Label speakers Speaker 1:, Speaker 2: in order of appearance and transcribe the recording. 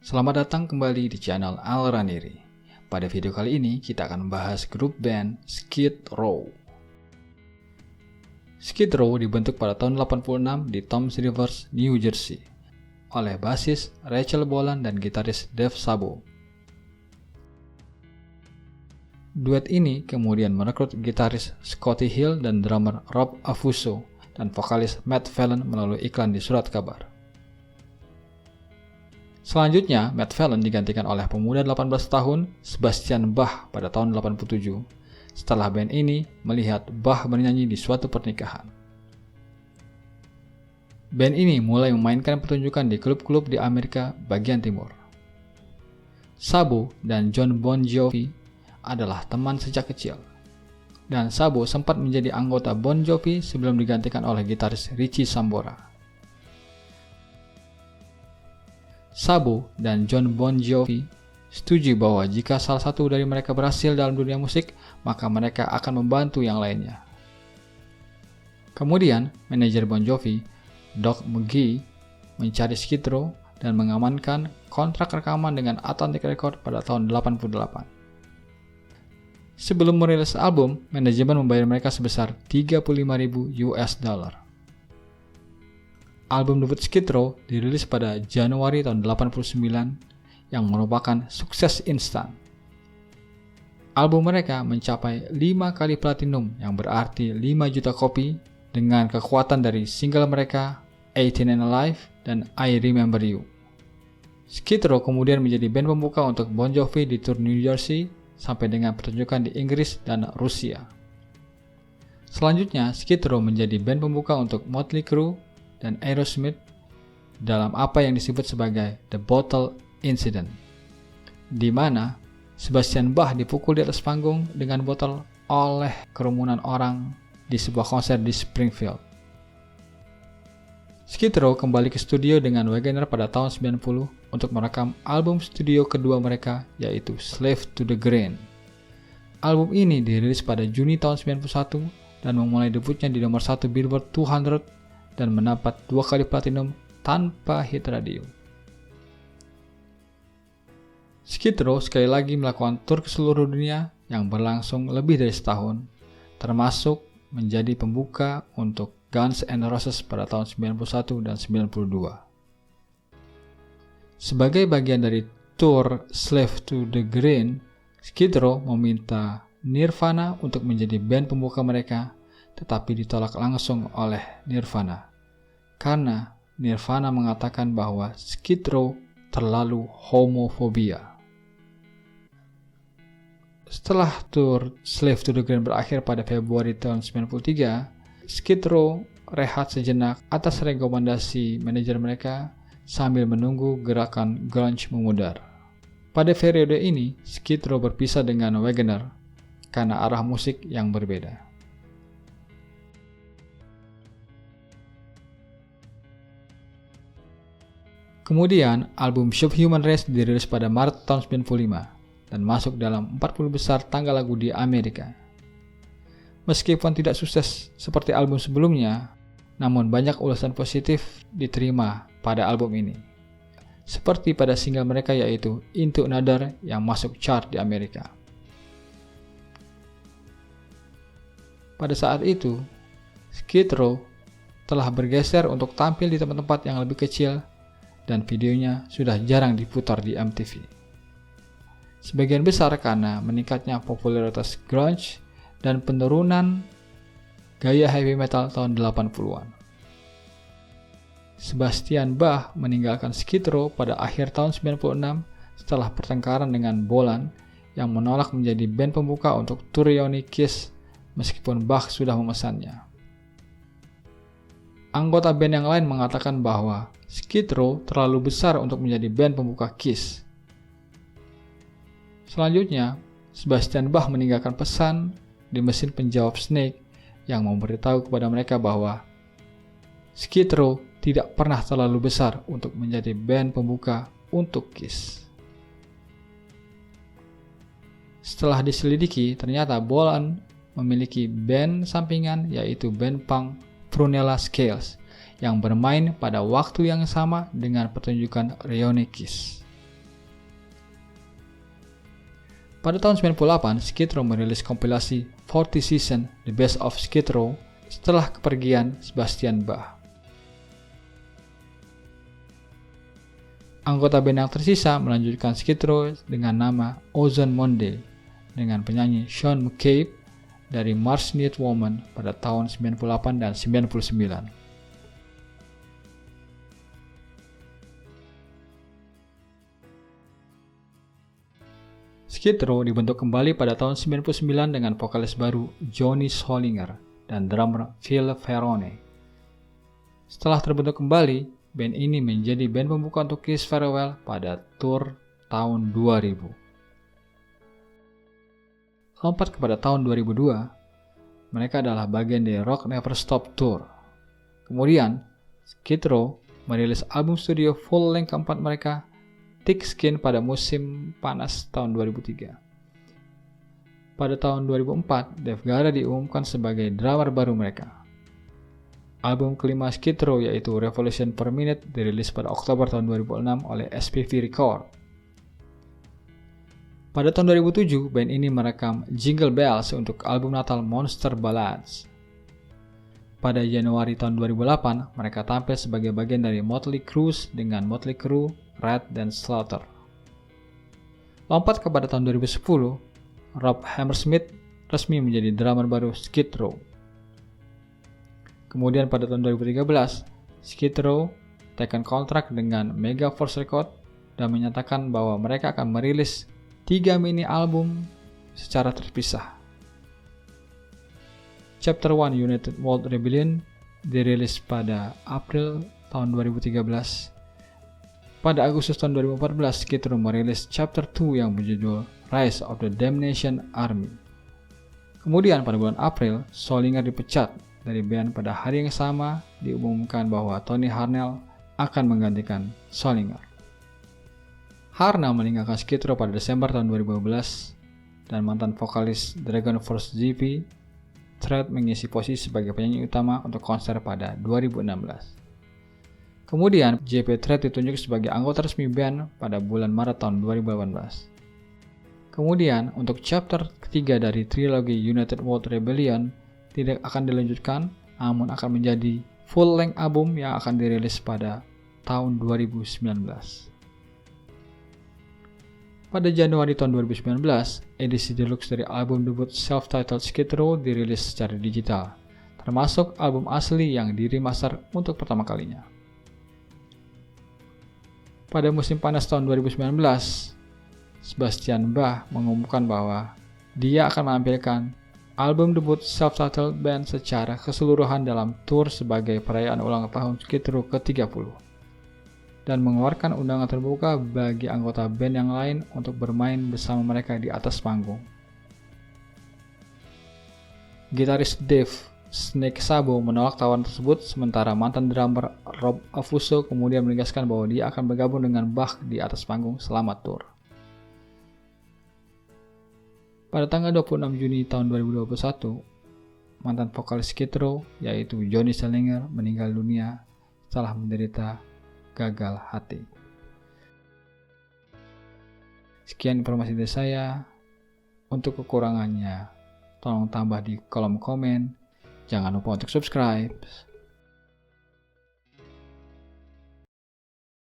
Speaker 1: Selamat datang kembali di channel Al Raniri. Pada video kali ini kita akan membahas grup band Skid Row. Skid Row dibentuk pada tahun 86 di Toms River, New Jersey oleh basis Rachel Bolan dan gitaris Dave Sabo. Duet ini kemudian merekrut gitaris Scotty Hill dan drummer Rob Afuso dan vokalis Matt Fallon melalui iklan di surat kabar. Selanjutnya, Matt Fallon digantikan oleh pemuda 18 tahun Sebastian Bach pada tahun 87 setelah band ini melihat Bach bernyanyi di suatu pernikahan. Band ini mulai memainkan pertunjukan di klub-klub di Amerika bagian timur. Sabo dan John Bon Jovi adalah teman sejak kecil, dan Sabo sempat menjadi anggota Bon Jovi sebelum digantikan oleh gitaris Richie Sambora. Sabo dan John Bon Jovi setuju bahwa jika salah satu dari mereka berhasil dalam dunia musik, maka mereka akan membantu yang lainnya. Kemudian, manajer Bon Jovi, Doug McGhee, mencari Skid Row dan mengamankan kontrak rekaman dengan Atlantic Records pada tahun 88. Sebelum merilis album, manajemen membayar mereka sebesar $35.000. Album debut Skid Row dirilis pada Januari tahun 89 yang merupakan sukses instan. Album mereka mencapai 5 kali platinum yang berarti 5 juta kopi dengan kekuatan dari single mereka 18 and Alive dan I Remember You. Skid Row kemudian menjadi band pembuka untuk Bon Jovi di tour New Jersey sampai dengan pertunjukan di Inggris dan Rusia. Selanjutnya, Skid Row menjadi band pembuka untuk Motley Crue dan Aerosmith dalam apa yang disebut sebagai The Bottle Incident, di mana Sebastian Bach dipukul di atas panggung dengan botol oleh kerumunan orang di sebuah konser di Springfield. Skid Row kembali ke studio dengan Wagoner pada tahun 90 untuk merekam album studio kedua mereka, yaitu Slave to the Grind. Album ini dirilis pada Juni tahun 91 dan memulai debutnya di nomor 1 Billboard 200 dan mendapat 2 kali platinum tanpa hit radio. Skid Row sekali lagi melakukan tur ke seluruh dunia yang berlangsung lebih dari setahun, termasuk menjadi pembuka untuk Guns N' Roses pada tahun 91 dan 92. Sebagai bagian dari tour Slave to the Grind, Skid Row meminta Nirvana untuk menjadi band pembuka mereka, tetapi ditolak langsung oleh Nirvana karena Nirvana mengatakan bahwa Skid Row terlalu homofobia. Setelah tour Slave to the Grind berakhir pada Februari tahun 93, Skid Row rehat sejenak atas rekomendasi manajer mereka sambil menunggu gerakan grunge memudar. Pada periode ini, Skid Row berpisah dengan Wagoner karena arah musik yang berbeda. Kemudian, album Subhuman Race dirilis pada Maret tahun 95 dan masuk dalam 40 besar tangga lagu di Amerika. Meskipun tidak sukses seperti album sebelumnya, namun banyak ulasan positif diterima pada album ini. Seperti pada single mereka yaitu Into Another yang masuk chart di Amerika. Pada saat itu, Skid Row telah bergeser untuk tampil di tempat-tempat yang lebih kecil dan videonya sudah jarang diputar di MTV. Sebagian besar karena meningkatnya popularitas grunge dan penurunan gaya heavy metal tahun 80-an. Sebastian Bach meninggalkan Skid Row pada akhir tahun 96 setelah pertengkaran dengan Bolan yang menolak menjadi band pembuka untuk tour reuni Kiss meskipun Bach sudah memesannya. Anggota band yang lain mengatakan bahwa Skid Row terlalu besar untuk menjadi band pembuka Kiss. Selanjutnya, Sebastian Bach meninggalkan pesan di mesin penjawab Snake yang memberitahu kepada mereka bahwa Skid Row tidak pernah terlalu besar untuk menjadi band pembuka untuk Kiss. Setelah diselidiki, ternyata Bolan memiliki band sampingan yaitu band punk Prunella Scales yang bermain pada waktu yang sama dengan pertunjukan reuni Kiss. Pada tahun 98, Skid Row merilis kompilasi 40 Seasons The Best of Skid Row setelah kepergian Sebastian Bach. Anggota band yang tersisa melanjutkan Skid Row dengan nama Ozone Monday dengan penyanyi Sean McCabe dari Mars Needs Woman pada tahun 98 dan 99. Skid Row dibentuk kembali pada tahun 99 dengan vokalis baru Johnny Solinger dan drummer Phil Ferrone. Setelah terbentuk kembali, band ini menjadi band pembuka untuk Kiss Farewell pada tour tahun 2000. Lompat kepada tahun 2002, mereka adalah bagian dari Rock Never Stop Tour. Kemudian, Skid Row merilis album studio full length keempat mereka, Thick Skin, pada musim panas tahun 2003. Pada tahun 2004, Dave Garrett diumumkan sebagai drummer baru mereka. Album kelima Skid Row yaitu Revolution Per Minute dirilis pada Oktober tahun 2006 oleh SPV Record. Pada tahun 2007, band ini merekam Jingle Bells untuk album Natal Monster Ballads. Pada Januari tahun 2008, mereka tampil sebagai bagian dari Motley Crue dengan Motley Crue, Rat, dan Slaughter. Lompat kepada tahun 2010, Rob Hammersmith resmi menjadi drummer baru Skid Row. Kemudian pada tahun 2013, Skid Row tekan kontrak dengan Megaforce Records dan menyatakan bahwa mereka akan merilis 3 mini album secara terpisah. Chapter 1 United World Rebellion dirilis pada April tahun 2013. Pada Agustus tahun 2014, Skid Row merilis Chapter 2 yang berjudul Rise of the Damnation Army. Kemudian pada bulan April, Solinger dipecat dari band. Pada hari yang sama, diumumkan bahwa Tony Harnell akan menggantikan Solinger. Harnell meninggalkan Skid Row pada Desember tahun 2015 dan mantan vokalis Dragon Force JP Threat mengisi posisi sebagai penyanyi utama untuk konser pada 2016. Kemudian, JP Threat ditunjuk sebagai anggota resmi band pada bulan Maret tahun 2018. Kemudian, untuk chapter ketiga dari trilogi United World Rebellion tidak akan dilanjutkan, namun akan menjadi full-length album yang akan dirilis pada tahun 2019. Pada Januari tahun 2019, edisi deluxe dari album debut self-titled Skid Row dirilis secara digital, termasuk album asli yang diremaster untuk pertama kalinya. Pada musim panas tahun 2019, Sebastian Bach mengumumkan bahwa dia akan menampilkan album debut self-titled band secara keseluruhan dalam tour sebagai perayaan ulang tahun Skid Row ke-30. Dan mengeluarkan undangan terbuka bagi anggota band yang lain untuk bermain bersama mereka di atas panggung. Gitaris Dave Snake Sabo menolak tawaran tersebut, sementara mantan drummer Rob Afuso kemudian menegaskan bahwa dia akan bergabung dengan Bach di atas panggung selama tour. Pada tanggal 26 Juni tahun 2021, mantan vokalis Skid Row yaitu Johnny Solinger meninggal dunia setelah menderita gagal hati. Sekian informasi dari saya. Untuk kekurangannya, tolong tambah di kolom komen. Jangan lupa untuk subscribe.